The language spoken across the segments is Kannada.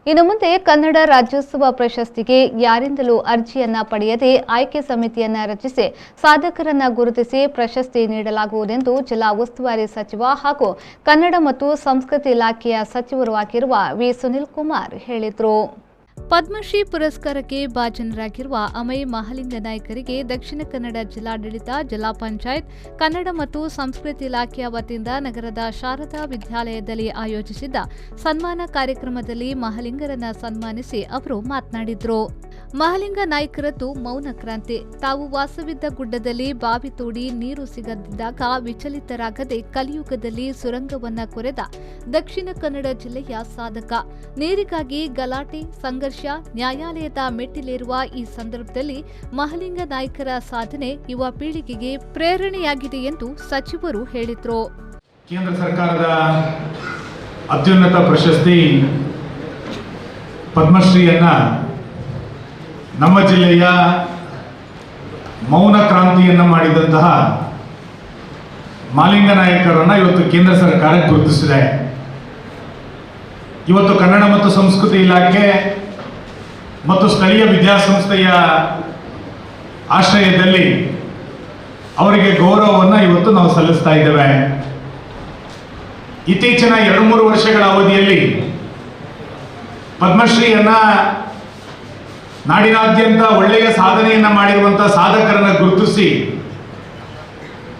ಇನ್ನು ಮುಂದೆ ಕನ್ನಡ ರಾಜ್ಯೋತ್ಸವ ಪ್ರಶಸ್ತಿಗೆ ಯಾರಿಂದಲೂ ಅರ್ಜಿಯನ್ನ ಪಡೆಯದೆ ಆಯ್ಕೆ ಸಮಿತಿಯನ್ನ ರಚಿಸಿ ಸಾಧಕರನ್ನ ಗುರುತಿಸಿ ಪ್ರಶಸ್ತಿ ನೀಡಲಾಗುವುದೆಂದು ಜಿಲ್ಲಾ ಉಸ್ತುವಾರಿ ಸಚಿವ ಹಾಗೂ ಕನ್ನಡ ಮತ್ತು ಸಂಸ್ಕೃತಿ ಇಲಾಖೆಯ ಸಚಿವರೂ ಆಗಿರುವ ವಿ ಸುನಿಲ್ ಕುಮಾರ್ ಹೇಳಿದರು. ಪದ್ಮಶ್ರೀ ಪುರಸ್ಕಾರಕ್ಕೆ ಭಾಜನರಾಗಿರುವ ಅಮೈ ಮಹಾಲಿಂಗ ನಾಯ್ಕರಿಗೆ ದಕ್ಷಿಣ ಕನ್ನಡ ಜಿಲ್ಲಾಡಳಿತ, ಜಿಲ್ಲಾ ಪಂಚಾಯತ್, ಕನ್ನಡ ಮತ್ತು ಸಂಸ್ಕೃತಿ ಇಲಾಖೆಯ ವತಿಯಿಂದ ನಗರದ ಶಾರದಾ ವಿದ್ಯಾಲಯದಲ್ಲಿ ಆಯೋಜಿಸಿದ್ದ ಸನ್ಮಾನ ಕಾರ್ಯಕ್ರಮದಲ್ಲಿ ಮಹಾಲಿಂಗರನ್ನ ಸನ್ಮಾನಿಸಿ ಅವರು ಮಾತನಾಡಿದರು. ಮಹಾಲಿಂಗ ನಾಯ್ಕರದ್ದು ಮೌನ ಕ್ರಾಂತಿ. ತಾವು ವಾಸವಿದ್ದ ಗುಡ್ಡದಲ್ಲಿ ಬಾವಿ ತೋಡಿ ನೀರು ಸಿಗದಿದ್ದಾಗ ವಿಚಲಿತರಾಗದೆ ಕಲಿಯುಗದಲ್ಲಿ ಸುರಂಗವನ್ನ ಕೊರೆದ ದಕ್ಷಿಣ ಕನ್ನಡ ಜಿಲ್ಲೆಯ ಸಾಧಕ. ನೀರಿಗಾಗಿ ಗಲಾಟೆ, ಸಂಘರ್ಷ, ನ್ಯಾಯಾಲಯದ ಮೆಟ್ಟಿಲೇರುವ ಈ ಸಂದರ್ಭದಲ್ಲಿ ಮಹಾಲಿಂಗ ನಾಯ್ಕರ ಸಾಧನೆ ಯುವ ಪೀಳಿಗೆಗೆ ಪ್ರೇರಣೆಯಾಗಿದೆ ಎಂದು ಸಚಿವರು ಹೇಳಿದರು. ಕೇಂದ್ರ ಸರ್ಕಾರದ ಅತ್ಯುನ್ನತ ಪ್ರಶಸ್ತಿ ಪದ್ಮಶ್ರೀಯನ್ನ ನಮ್ಮ ಜಿಲ್ಲೆಯ ಮೌನ ಕ್ರಾಂತಿಯನ್ನು ಮಾಡಿದಂತಹ ಮಹಾಲಿಂಗ ನಾಯ್ಕರನ್ನು ಇವತ್ತು ಕೇಂದ್ರ ಸರ್ಕಾರ ಗುರುತಿಸಿದೆ. ಇವತ್ತು ಕನ್ನಡ ಮತ್ತು ಸಂಸ್ಕೃತಿ ಇಲಾಖೆ ಮತ್ತು ಸ್ಥಳೀಯ ವಿದ್ಯಾಸಂಸ್ಥೆಯ ಆಶ್ರಯದಲ್ಲಿ ಅವರಿಗೆ ಗೌರವವನ್ನು ಇವತ್ತು ನಾವು ಸಲ್ಲಿಸ್ತಾ ಇದ್ದೇವೆ. ಇತ್ತೀಚಿನ 2-3 ವರ್ಷಗಳ ಅವಧಿಯಲ್ಲಿ ಪದ್ಮಶ್ರೀಯನ್ನ ನಾಡಿನಾದ್ಯಂತ ಒಳ್ಳೆಯ ಸಾಧನೆಯನ್ನ ಮಾಡಿರುವಂತಹ ಸಾಧಕರನ್ನ ಗುರುತಿಸಿ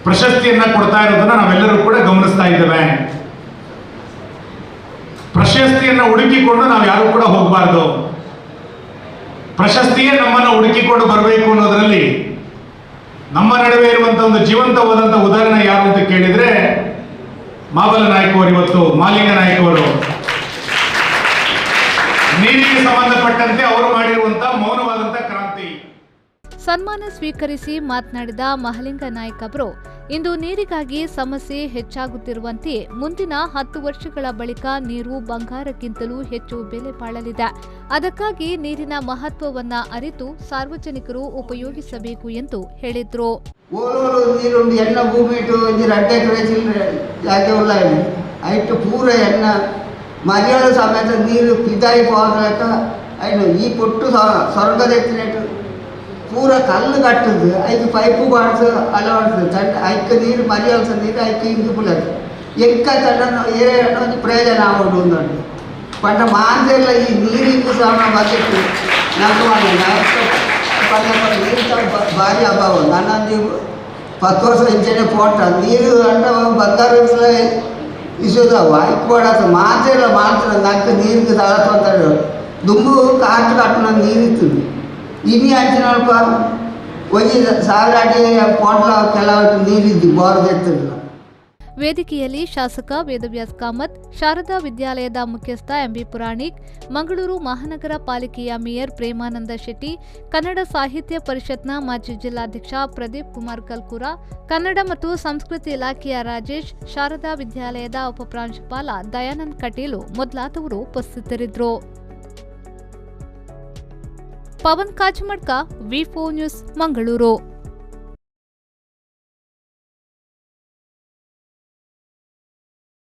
ಪ್ರಶಸ್ತಿಯನ್ನ ಕೊಡ್ತಾ ಇರೋದನ್ನ ನಾವೆಲ್ಲರೂ ಕೂಡ ಗಮನಿಸ್ತಾ ಇದ್ದೇವೆ. ಪ್ರಶಸ್ತಿಯನ್ನ ಹುಡುಕಿಕೊಂಡು ನಾವು ಯಾರು ಕೂಡ ಹೋಗಬಾರ್ದು. ಪ್ರಶಸ್ತಿಯೇ ನಮ್ಮನ್ನು ಹುಡುಕಿಕೊಂಡು ಬರಬೇಕು ಅನ್ನೋದರಲ್ಲಿ ನಮ್ಮ ನಡುವೆ ಇರುವಂತಹ ಒಂದು ಜೀವಂತವಾದಂತಹ ಉದಾಹರಣೆ ಯಾರು ಅಂತ ಕೇಳಿದ್ರೆ ಮಾಬಲ ನಾಯ್ಕ ಅವರು, ಇವತ್ತು ಮಹಾಲಿಂಗ ನಾಯ್ಕ ಅವರು ನೀರಿಗೆ ಸಂಬಂಧಪಟ್ಟಂತೆ ಅವರು ಮಾಡಿರುವಂತಹ ಮೌನವಾದಂತಹ ಕ್ರಾಂತಿ. ಸನ್ಮಾನ ಸ್ವೀಕರಿಸಿ ಮಾತನಾಡಿದ ಮಹಾಲಿಂಗ ನಾಯ್ಕ ಅವರು, ಇಂದು ನೀರಿಗಾಗಿ ಸಮಸ್ಯೆ ಹೆಚ್ಚಾಗುತ್ತಿರುವಂತೆಯೇ ಮುಂದಿನ 10 ವರ್ಷಗಳ ಬಳಿಕ ನೀರು ಬಂಗಾರಕ್ಕಿಂತಲೂ ಹೆಚ್ಚು ಬೆಲೆ ಬಾಳಲಿದೆ. ಅದಕ್ಕಾಗಿ ನೀರಿನ ಮಹತ್ವವನ್ನ ಅರಿತು ಸಾರ್ವಜನಿಕರು ಉಪಯೋಗಿಸಬೇಕು ಎಂದು ಹೇಳಿದ್ರು. మర్యాద సమేత నీరు పిదాయిపోలేక ఆయన ఈ పొట్టు సొరంగదెత్తినట్టు పూర కళ్ళు కట్టుద్దు ఐకి పైపు పడుతూ అలవాడుతుంది తండ్రి ఐక్య నీరు మర్యాల్సిన నీరు ఐక్య ఇంకిపోలేదు ఇంకా తండ్రి ఏరే ప్రయోజనం ఆవిడ ఉందండి పంట మాంజర్ల ఈ నీరు ఇంకు సామాన్ బకెట్ నాకు పంట నీరు భారీ అభావం అన్నది 10 ವರ್ಷ ಇಂಚನೆ ಪೋಟ ನೀರು ಅಂಟ ಬಂಗಾರ ಇಸೋದ ವಾಯ್ಕೋಡೋದು ಮಾತೆಲ್ಲ ಮಾಡ್ತಾರೆ నాకు నీరుకి తాగుతుంటాడు దుమ్ము కాటు కట్టున నీరు ఇస్తుంది ఇవి అంచినప్ప వచ్చి సాగరాటి పోట్ల ಕೆಲವು ನೀರಿದ್ದು ಬೋರ್ ಎತ್ತಲ್ಲ. ವೇದಿಕೆಯಲ್ಲಿ ಶಾಸಕ ವೇದವ್ಯಾಸ್ ಕಾಮತ್, ಶಾರದಾ ವಿದ್ಯಾಲಯದ ಮುಖ್ಯಸ್ಥ ಎಂಬಿ ಪುರಾಣಿಕ್, ಮಂಗಳೂರು ಮಹಾನಗರ ಪಾಲಿಕೆಯ ಮೇಯರ್ ಪ್ರೇಮಾನಂದ ಶೆಟ್ಟಿ, ಕನ್ನಡ ಸಾಹಿತ್ಯ ಪರಿಷತ್ನ ಮಾಜಿ ಜಿಲ್ಲಾಧ್ಯಕ್ಷ ಪ್ರದೀಪ್ ಕುಮಾರ್ ಕಲ್ಕೂರ, ಕನ್ನಡ ಮತ್ತು ಸಂಸ್ಕೃತಿ ಇಲಾಖೆಯ ರಾಜೇಶ್, ಶಾರದಾ ವಿದ್ಯಾಲಯದ ಉಪಪ್ರಾಂಶುಪಾಲ ದಯಾನಂದ್ ಕಟೀಲು ಮೊದಲಾದವರು ಉಪಸ್ಥಿತರಿದ್ದರು. ಪವನ್ ಕಾಚಮಡ್ಕ, ವಿ4 ನ್ಯೂಸ್, ಮಂಗಳೂರು.